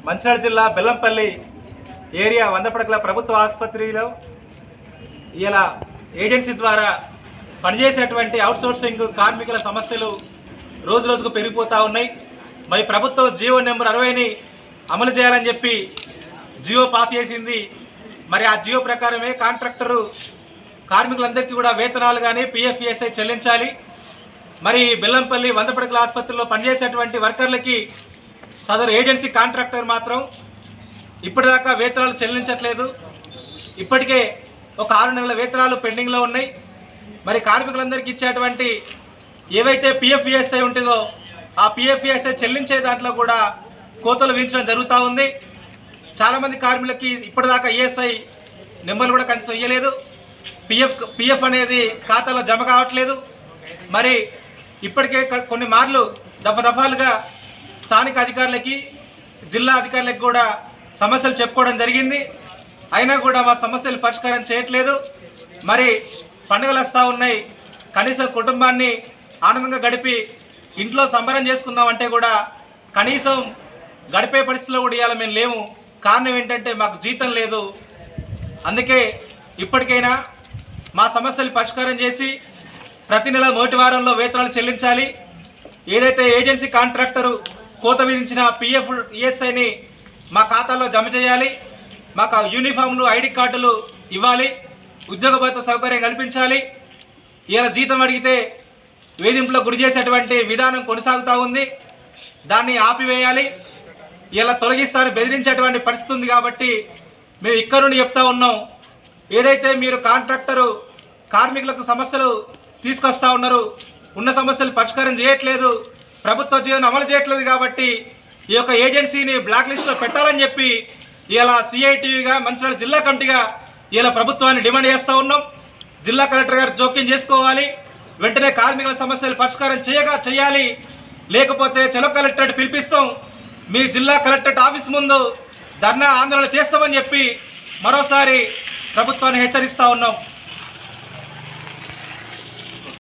మంచిర్యాల జిల్లా బెల్లంపల్లి ఏరియా 100 పడకల ప్రభుత్వ ఆసుపత్రిలో ఇలా ఏజెన్సీ ద్వారా పనిచేసేటువంటి అవుట్సోర్సింగ్ కార్మికుల సమస్యలు రోజురోజుకు పెరిగిపోతూ ఉన్నాయి. మరి ప్రభుత్వం జియో నెంబర్ 60ని అమలు చేయాలని చెప్పి జియో పాస్ చేసింది. మరి ఆ జియో ప్రకారమే కాంట్రాక్టరు కార్మికులందరికీ కూడా వేతనాలు కానీ పిఎఫ్ఈఎస్ఐ చెల్లించాలి. మరి బెల్లంపల్లి 100 పడకల ఆసుపత్రిలో పనిచేసేటువంటి వర్కర్లకి సదరు ఏజెన్సీ కాంట్రాక్టర్ మాత్రం ఇప్పటిదాకా వేతనాలు చెల్లించట్లేదు. ఇప్పటికే ఒక 6 నెలల వేతనాలు పెండింగ్లో ఉన్నాయి. మరి కార్మికులందరికీ ఇచ్చేటువంటి ఏవైతే పిఎఫ్ఈఎస్ఐ ఉంటుందో ఆ పిఎఫ్ఈఎస్ఐ చెల్లించే దాంట్లో కూడా కోతలు విధించడం జరుగుతూ ఉంది. చాలామంది కార్మికులకి ఇప్పటిదాకా ఈఎస్ఐ నెంబర్లు కూడా కనీసం ఇవ్వలేదు. పిఎఫ్ అనేది ఖాతాలో జమ కావట్లేదు. మరి ఇప్పటికే కొన్ని మార్లు దఫాలుగా స్థానిక అధికారులకి జిల్లా అధికారులకు కూడా సమస్యలు చెప్పుకోవడం జరిగింది. అయినా కూడా మా సమస్యలు పరిష్కారం చేయట్లేదు. మరి పండుగలు వస్తూ ఉన్నాయి, కనీసం కుటుంబాన్ని ఆనందంగా గడిపి ఇంట్లో సంబరం చేసుకుందామంటే కూడా కనీసం గడిపే పరిస్థితిలో కూడా ఇవాళ మేము లేము. కారణం ఏంటంటే మాకు జీతం లేదు. అందుకే ఇప్పటికైనా మా సమస్యలు పరిష్కారం చేసి ప్రతి నెల మొదటి వారంలో వేతనాలు చెల్లించాలి. ఏదైతే ఏజెన్సీ కాంట్రాక్టరు కోత విధించిన పిఎఫ్ ఈఎస్ఐని మా ఖాతాలో జమ చేయాలి. మాకు యూనిఫామ్లు ఐడి కార్డులు ఇవ్వాలి. ఉద్యోగ భద్రత సౌకర్యం కల్పించాలి. ఇలా జీతం అడిగితే వేధింపులకు గురి చేసేటువంటి విధానం కొనసాగుతూ ఉంది. దాన్ని ఆపివేయాలి. ఇలా తొలగిస్తారని బెదిరించేటువంటి పరిస్థితి ఉంది. కాబట్టి మేము ఇక్కడ నుండి చెప్తా ఉన్నాం, ఏదైతే మీరు కాంట్రాక్టరు కార్మికులకు సమస్యలు తీసుకొస్తా ఉన్నారు, ఉన్న సమస్యలు పరిష్కారం చేయట్లేదు, ప్రభుత్వ జీవనం అమలు చేయట్లేదు. కాబట్టి ఈ యొక్క ఏజెన్సీని బ్లాక్ లిస్ట్లో పెట్టాలని చెప్పి ఇలా సిఐటిగా మంచిర్యాల జిల్లా కమిటీగా ఇలా ప్రభుత్వాన్ని డిమాండ్ చేస్తూ ఉన్నాం. జిల్లా కలెక్టర్ గారు జోక్యం చేసుకోవాలి. వెంటనే కార్మికుల సమస్యలు పరిష్కారం చేయాలి. లేకపోతే చలో కలెక్టరేట్ పిలిపిస్తాం, మీ జిల్లా కలెక్టరేట్ ఆఫీస్ ముందు ధర్నా ఆందోళన చేస్తామని చెప్పి మరోసారి ప్రభుత్వాన్ని హెచ్చరిస్తూ ఉన్నాం.